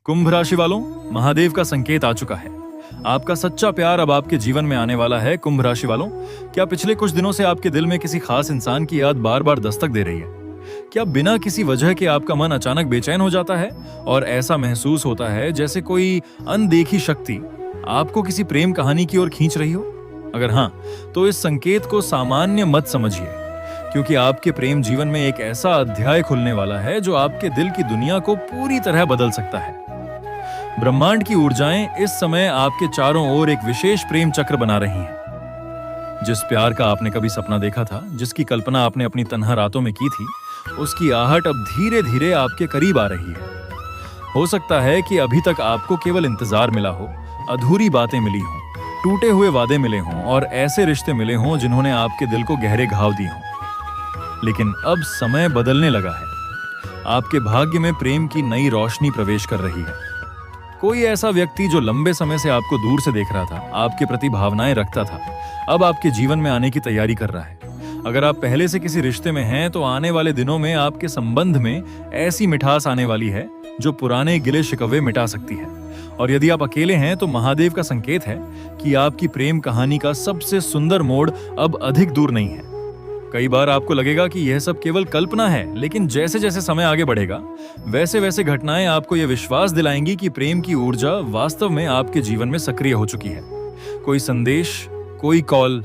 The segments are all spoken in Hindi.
कुंभ राशि वालों, महादेव का संकेत आ चुका है। आपका सच्चा प्यार अब आपके जीवन में आने वाला है। कुंभ राशि वालों, क्या पिछले कुछ दिनों से आपके दिल में किसी खास इंसान की याद बार बार दस्तक दे रही है? क्या बिना किसी वजह के आपका मन अचानक बेचैन हो जाता है और ऐसा महसूस होता है जैसे कोई अनदेखी शक्ति आपको किसी प्रेम कहानी की ओर खींच रही हो? अगर हाँ, तो इस संकेत को सामान्य मत समझिए, क्योंकि आपके प्रेम जीवन में एक ऐसा अध्याय खुलने वाला है जो आपके दिल की दुनिया को पूरी तरह बदल सकता है। ब्रह्मांड की ऊर्जाएं इस समय आपके चारों ओर एक विशेष प्रेम चक्र बना रही हैं। जिस प्यार का आपने कभी सपना देखा था, जिसकी कल्पना आपने अपनी तन्हा रातों में की थी, उसकी आहट अब धीरे धीरे आपके करीब आ रही है। हो सकता है कि अभी तक आपको केवल इंतजार मिला हो, अधूरी बातें मिली हों, टूटे हुए वादे मिले हों और ऐसे रिश्ते मिले हों जिन्होंने आपके दिल को गहरे घाव दिए हों। लेकिन अब समय बदलने लगा है। आपके भाग्य में प्रेम की नई रोशनी प्रवेश कर रही है। कोई ऐसा व्यक्ति जो लंबे समय से आपको दूर से देख रहा था, आपके प्रति भावनाएं रखता था, अब आपके जीवन में आने की तैयारी कर रहा है। अगर आप पहले से किसी रिश्ते में हैं, तो आने वाले दिनों में आपके संबंध में ऐसी मिठास आने वाली है जो पुराने गिले शिकवे मिटा सकती है। और यदि आप अकेले हैं, तो महादेव का संकेत है कि आपकी प्रेम कहानी का सबसे सुंदर मोड़ अब अधिक दूर नहीं है। कई बार आपको लगेगा कि यह सब केवल कल्पना है, लेकिन जैसे जैसे समय आगे बढ़ेगा, वैसे वैसे घटनाएं आपको यह विश्वास दिलाएंगी कि प्रेम की ऊर्जा वास्तव में आपके जीवन में सक्रिय हो चुकी है। कोई संदेश, कोई कॉल,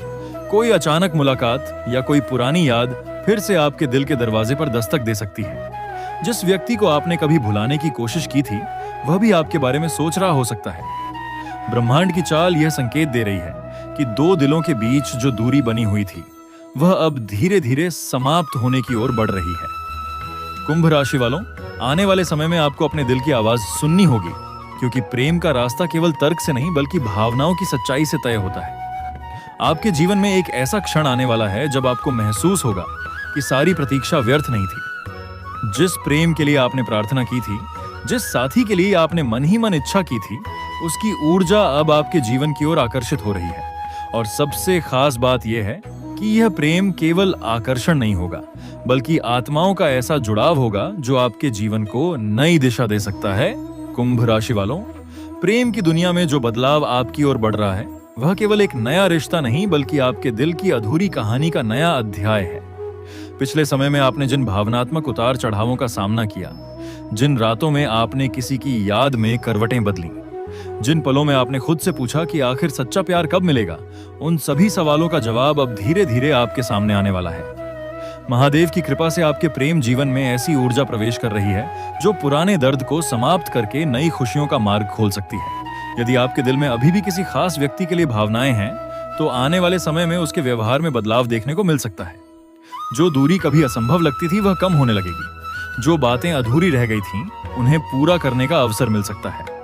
कोई अचानक मुलाकात या कोई पुरानी याद फिर से आपके दिल के दरवाजे पर दस्तक दे सकती है। जिस व्यक्ति को आपने कभी भुलाने की कोशिश की थी, वह भी आपके बारे में सोच रहा हो सकता है। ब्रह्मांड की चाल यह संकेत दे रही है कि दो दिलों के बीच जो दूरी बनी हुई थी, वह अब धीरे धीरे समाप्त होने की ओर बढ़ रही है। कुंभ राशि वालों, आने वाले समय में आपको अपने दिल की आवाज सुननी होगी, क्योंकि प्रेम का रास्ता केवल तर्क से नहीं बल्कि भावनाओं की सच्चाई से तय होता है। आपके जीवन में एक ऐसा क्षण आने वाला है जब आपको महसूस होगा कि सारी प्रतीक्षा व्यर्थ नहीं थी। जिस प्रेम के लिए आपने प्रार्थना की थी, जिस साथी के लिए आपने मन ही मन इच्छा की थी, उसकी ऊर्जा अब आपके जीवन की ओर आकर्षित हो रही है। और सबसे खास बात यह है कि यह प्रेम केवल आकर्षण नहीं होगा, बल्कि आत्माओं का ऐसा जुड़ाव होगा जो आपके जीवन को नई दिशा दे सकता है। कुंभ राशि वालों, प्रेम की दुनिया में जो बदलाव आपकी ओर बढ़ रहा है, वह केवल एक नया रिश्ता नहीं बल्कि आपके दिल की अधूरी कहानी का नया अध्याय है। पिछले समय में आपने जिन भावनात्मक उतार चढ़ावों का सामना किया, जिन रातों में आपने किसी की याद में करवटें बदली, जिन पलों में आपने खुद से पूछा कि आखिर सच्चा प्यार कब मिलेगा, उन सभी सवालों का जवाब अब धीरे धीरे आपके सामने आने वाला है। महादेव की कृपा से आपके प्रेम जीवन में ऐसी ऊर्जा प्रवेश कर रही है जो पुराने दर्द को समाप्त करके नई खुशियों का मार्ग खोल सकती है। यदि आपके दिल में अभी भी किसी खास व्यक्ति के लिए भावनाएं हैं, तो आने वाले समय में उसके व्यवहार में बदलाव देखने को मिल सकता है। जो दूरी कभी असंभव लगती थी, वह कम होने लगेगी। जो बातें अधूरी रह गई थीं, उन्हें पूरा करने का अवसर मिल सकता है।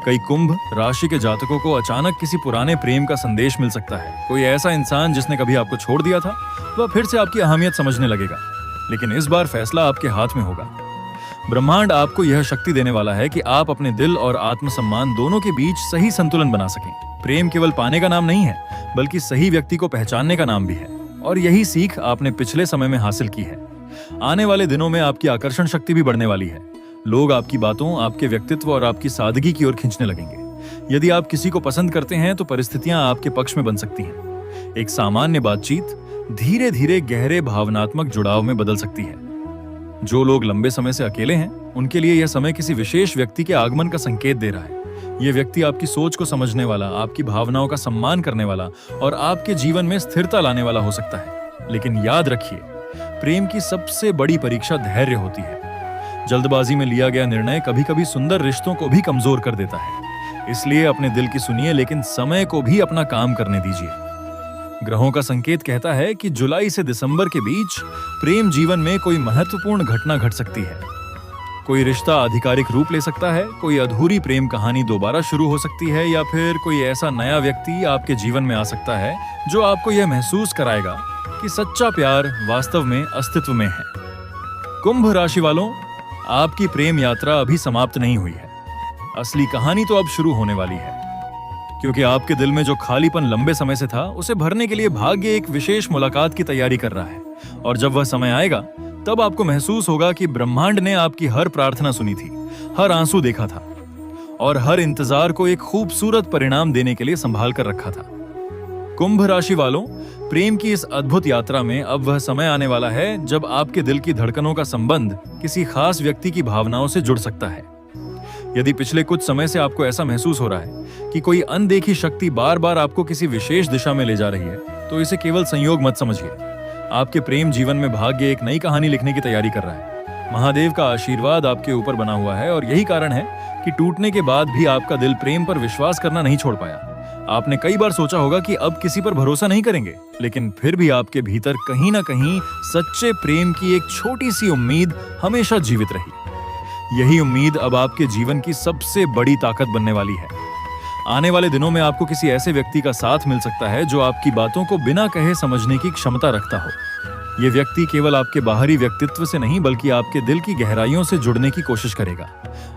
कई कुंभ राशि के जातकों को अचानक किसी पुराने प्रेम का संदेश मिल सकता है। कोई ऐसा इंसान जिसने कभी आपको छोड़ दिया था, वह फिर से आपकी अहमियत समझने लगेगा, लेकिन इस बार फैसला आपके हाथ में होगा। ब्रह्मांड आपको यह शक्ति देने वाला है कि आप अपने दिल और आत्मसम्मान दोनों के बीच सही संतुलन बना सकें। प्रेम केवल पाने का नाम नहीं है, बल्कि सही व्यक्ति को पहचानने का नाम भी है, और यही सीख आपने पिछले समय में हासिल की है। आने वाले दिनों में आपकी आकर्षण शक्ति भी बढ़ने वाली है। लोग आपकी बातों, आपके व्यक्तित्व और आपकी सादगी की ओर खींचने लगेंगे। यदि आप किसी को पसंद करते हैं, तो परिस्थितियां आपके पक्ष में बन सकती हैं। एक सामान्य बातचीत धीरे धीरे गहरे भावनात्मक जुड़ाव में बदल सकती है। जो लोग लंबे समय से अकेले हैं, उनके लिए यह समय किसी विशेष व्यक्ति के आगमन का संकेत दे रहा है। यह व्यक्ति आपकी सोच को समझने वाला, आपकी भावनाओं का सम्मान करने वाला और आपके जीवन में स्थिरता लाने वाला हो सकता है। लेकिन याद रखिए, प्रेम की सबसे बड़ी परीक्षा धैर्य होती है। जल्दबाजी में लिया गया निर्णय कभी कभी सुंदर रिश्तों को भी कमजोर कर देता है। इसलिए अपने दिल की सुनिए, लेकिन समय को भी अपना काम करने दीजिए। ग्रहों का संकेत कहता है कि जुलाई से दिसंबर के बीच प्रेम जीवन में कोई महत्वपूर्ण घटना घट सकती है। कोई रिश्ता आधिकारिक रूप ले सकता है, कोई अधूरी प्रेम कहानी दोबारा शुरू हो सकती है, या फिर कोई ऐसा नया व्यक्ति आपके जीवन में आ सकता है जो आपको यह महसूस कराएगा कि सच्चा प्यार वास्तव में अस्तित्व में है। कुंभ राशि वालों, आपकी प्रेम यात्रा अभी समाप्त नहीं हुई है। असली कहानी तो अब शुरू होने वाली है, क्योंकि आपके दिल में जो खालीपन लंबे समय से था, उसे भरने के लिए भाग्य एक विशेष मुलाकात की तैयारी कर रहा है। और जब वह समय आएगा, तब आपको महसूस होगा कि ब्रह्मांड ने आपकी हर प्रार्थना सुनी थी, हर आंसू देखा था और हर इंतजार को एक खूबसूरत परिणाम देने के लिए संभाल कर रखा था। कुंभ राशि वालों, प्रेम की इस अद्भुत यात्रा में अब वह समय आने वाला है जब आपके दिल की धड़कनों का संबंध किसी खास व्यक्ति की भावनाओं से जुड़ सकता है। यदि पिछले कुछ समय से आपको ऐसा महसूस हो रहा है कि कोई अनदेखी शक्ति बार बार आपको किसी विशेष दिशा में ले जा रही है, तो इसे केवल संयोग मत समझिए। आपके प्रेम जीवन में भाग्य एक नई कहानी लिखने की तैयारी कर रहा है। महादेव का आशीर्वाद आपके ऊपर बना हुआ है और यही कारण है कि टूटने के बाद भी आपका दिल प्रेम पर विश्वास करना नहीं छोड़ पाया। आपने कई बार सोचा होगा कि अब किसी पर भरोसा नहीं करेंगे, लेकिन फिर भी आपके भीतर कहीं ना कहीं सच्चे प्रेम की एक छोटी सी उम्मीद हमेशा जीवित रही। यही उम्मीद अब आपके जीवन की सबसे बड़ी ताकत बनने वाली है। आने वाले दिनों में आपको किसी ऐसे व्यक्ति का साथ मिल सकता है जो आपकी बातों को बिना कहे समझने की क्षमता रखता हो। ये व्यक्ति केवल आपके बाहरी व्यक्तित्व से नहीं बल्कि आपके दिल की गहराइयों से जुड़ने की कोशिश करेगा।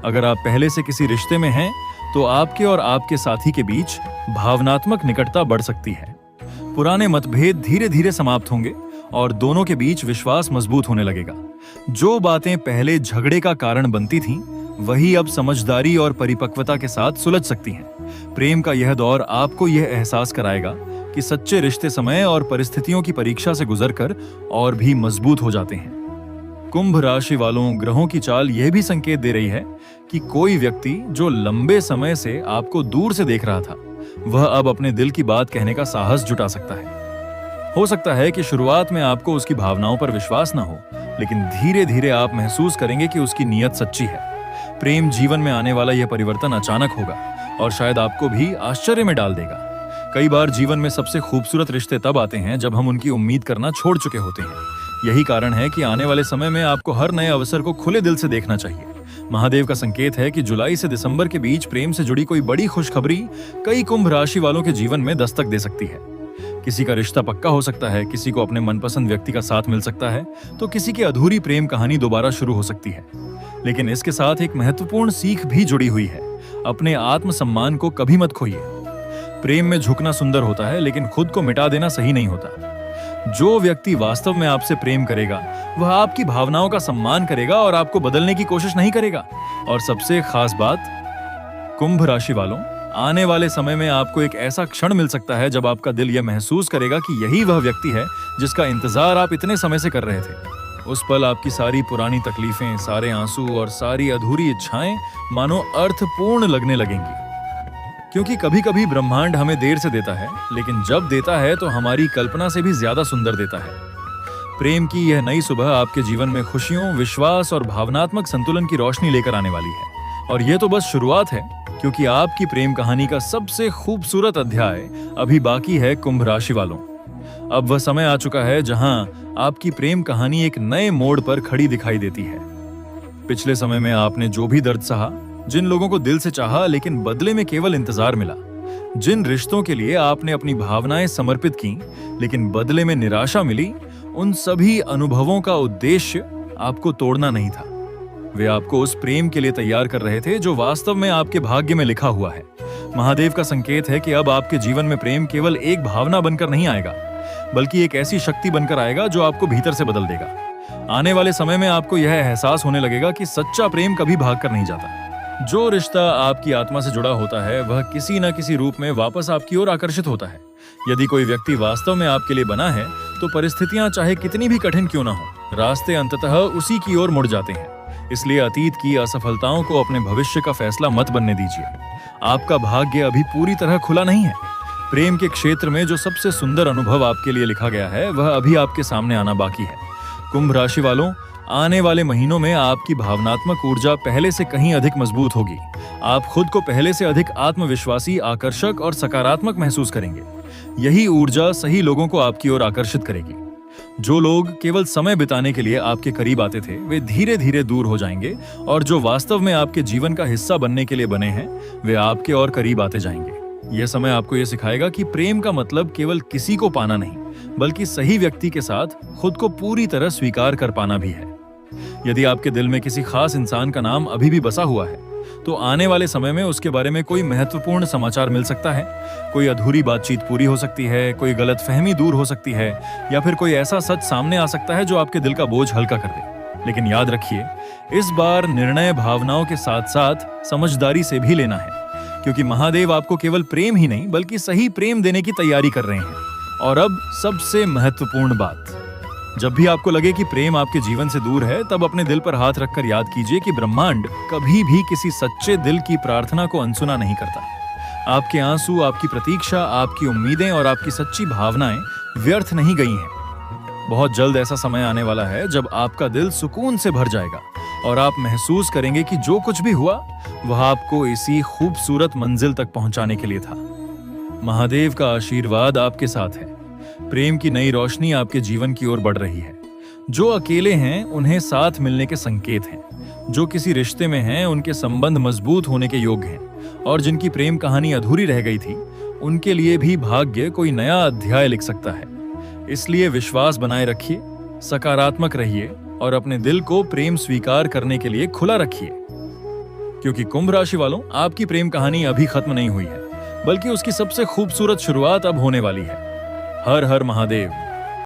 अगर आप पहले से किसी रिश्ते में हैं, तो आपके और आपके साथी के बीच भावनात्मक निकटता बढ़ सकती है। पुराने मतभेद धीरे धीरे समाप्त होंगे और दोनों के बीच विश्वास मजबूत होने लगेगा। जो बातें पहले झगड़े का कारण बनती थीं, वही अब समझदारी और परिपक्वता के साथ सुलझ सकती हैं। प्रेम का यह दौर आपको यह एहसास कराएगा कि सच्चे रिश्ते समय और परिस्थितियों की परीक्षा से गुजरकर और भी मजबूत हो जाते हैं। कुंभ राशि वालों, ग्रहों की चाल यह भी संकेत दे रही है कि कोई व्यक्ति जो लंबे समय से आपको दूर से देख रहा था, वह अब अपने दिल की बात कहने का साहस जुटा सकता है। हो सकता है कि शुरुआत में आपको उसकी भावनाओं पर विश्वास न हो, लेकिन धीरे धीरे आप महसूस करेंगे कि उसकी नीयत सच्ची है। प्रेम जीवन में आने वाला यह परिवर्तन अचानक होगा और शायद आपको भी आश्चर्य में डाल देगा। कई बार जीवन में सबसे खूबसूरत रिश्ते तब आते हैं जब हम उनकी उम्मीद करना छोड़ चुके होते हैं। यही कारण है कि आने वाले समय में आपको हर नए अवसर को खुले दिल से देखना चाहिए। महादेव का संकेत है कि जुलाई से दिसंबर के बीच प्रेम से जुड़ी कोई बड़ी खुशखबरी कई कुंभ राशि वालों के जीवन में दस्तक दे सकती है। किसी का रिश्ता पक्का हो सकता है, किसी को अपने मनपसंद व्यक्ति का साथ मिल सकता है, तो किसी की अधूरी प्रेम कहानी दोबारा शुरू हो सकती है। लेकिन इसके साथ एक महत्वपूर्ण सीख भी जुड़ी हुई है। अपने आत्मसम्मान को कभी मत खोइए। प्रेम में झुकना सुंदर होता है, लेकिन खुद को मिटा देना सही नहीं होता। जो व्यक्ति वास्तव में आपसे प्रेम करेगा, वह आपकी भावनाओं का सम्मान करेगा और आपको बदलने की कोशिश नहीं करेगा। और सबसे खास बात, कुंभ राशि वालों, आने वाले समय में आपको एक ऐसा क्षण मिल सकता है जब आपका दिल यह महसूस करेगा कि यही वह व्यक्ति है जिसका इंतजार आप इतने समय से कर रहे थे। उस पल आपकी सारी पुरानी तकलीफें, सारे आंसू और सारी अधूरी इच्छाएं मानो अर्थपूर्ण लगने लगेंगी। क्योंकि कभी कभी ब्रह्मांड हमें देर से देता है, लेकिन जब देता है तो हमारी कल्पना से भी ज्यादा सुंदर देता है। प्रेम की यह नई सुबह आपके जीवन में खुशियों, विश्वास और भावनात्मक संतुलन की रोशनी लेकर आने वाली है। और यह तो बस शुरुआत है, क्योंकि आपकी प्रेम कहानी का सबसे खूबसूरत अध्याय अभी बाकी है। कुंभ राशि वालों, अब वह समय आ चुका है जहां आपकी प्रेम कहानी एक नए मोड़ पर खड़ी दिखाई देती है। पिछले समय में आपने जो भी दर्द सहा, जिन लोगों को दिल से चाहा लेकिन बदले में केवल इंतजार मिला, जिन रिश्तों के लिए आपने अपनी भावनाएं समर्पित की लेकिन बदले में निराशा मिली, उन सभी अनुभवों का उद्देश्य आपको तोड़ना नहीं था। वे आपको उस प्रेम के लिए तैयार कर रहे थे जो वास्तव में आपके भाग्य में लिखा हुआ है। महादेव का संकेत है कि अब आपके जीवन में प्रेम केवल एक भावना बनकर नहीं आएगा, बल्कि एक ऐसी शक्ति बनकर आएगा जो आपको भीतर से बदल देगा। आने वाले समय में आपको यह एहसास होने लगेगा कि सच्चा प्रेम कभी भागकर नहीं जाता। जो रिश्ता आपकी आत्मा से जुड़ा होता है, वह किसी न किसी रूप में वापस आपकी ओर आकर्षित होता है। यदि कोई व्यक्ति वास्तव में आपके लिए बना है, तो परिस्थितियां चाहे कितनी भी कठिन क्यों ना हो, रास्ते अंततः उसी की ओर मुड़ जाते हैं। इसलिए अतीत की असफलताओं को अपने भविष्य का फैसला मत बनने दीजिए। आपका भाग्य अभी पूरी तरह खुला नहीं है। प्रेम के क्षेत्र में जो सबसे सुंदर अनुभव आपके लिए लिखा गया है, वह अभी आपके सामने आना बाकी है। कुंभ राशि वालों, आने वाले महीनों में आपकी भावनात्मक ऊर्जा पहले से कहीं अधिक मजबूत होगी। आप खुद को पहले से अधिक आत्मविश्वासी, आकर्षक और सकारात्मक महसूस करेंगे। यही ऊर्जा सही लोगों को आपकी ओर आकर्षित करेगी। जो लोग केवल समय बिताने के लिए आपके करीब आते थे, वे धीरे धीरे दूर हो जाएंगे, और जो वास्तव में आपके जीवन का हिस्सा बनने के लिए बने हैं, वे आपके और करीब आते जाएंगे। यह समय आपको यह सिखाएगा कि प्रेम का मतलब केवल किसी को पाना नहीं, बल्कि सही व्यक्ति के साथ खुद को पूरी तरह स्वीकार कर पाना भी है। यदि आपके दिल में किसी खास इंसान का नाम अभी भी बसा हुआ है, तो आने वाले समय में उसके बारे में कोई महत्वपूर्ण समाचार मिल सकता है। कोई अधूरी बातचीत पूरी हो सकती है, कोई गलतफहमी दूर हो सकती है, या फिर कोई ऐसा सच सामने आ सकता है जो आपके दिल का बोझ हल्का कर दे। लेकिन याद रखिए, इस बार निर्णय भावनाओं के साथ साथ समझदारी से भी लेना है, क्योंकि महादेव आपको केवल प्रेम ही नहीं बल्कि सही प्रेम देने की तैयारी कर रहे हैं। और अब सबसे महत्वपूर्ण बात, जब भी आपको लगे कि प्रेम आपके जीवन से दूर है, तब अपने दिल पर हाथ रखकर याद कीजिए कि ब्रह्मांड कभी भी किसी सच्चे दिल की प्रार्थना को अनसुना नहीं करता। आपके आंसू, आपकी प्रतीक्षा, आपकी उम्मीदें और आपकी सच्ची भावनाएं व्यर्थ नहीं गई हैं। बहुत जल्द ऐसा समय आने वाला है जब आपका दिल सुकून से भर जाएगा और आप महसूस करेंगे कि जो कुछ भी हुआ वह आपको इसी खूबसूरत मंजिल तक पहुंचाने के लिए था। महादेव का आशीर्वाद आपके साथ है। प्रेम की नई रोशनी आपके जीवन की ओर बढ़ रही है। जो अकेले हैं उन्हें साथ मिलने के संकेत हैं। जो किसी रिश्ते में हैं उनके संबंध मजबूत होने के योग्य हैं। और जिनकी प्रेम कहानी अधूरी रह गई थी, उनके लिए भी भाग्य कोई नया अध्याय लिख सकता है। इसलिए विश्वास बनाए रखिए, सकारात्मक रहिए और अपने दिल को प्रेम स्वीकार करने के लिए खुला रखिए, क्योंकि कुंभ राशि वालों, आपकी प्रेम कहानी अभी खत्म नहीं हुई है, बल्कि उसकी सबसे खूबसूरत शुरुआत अब होने वाली है। हर हर महादेव।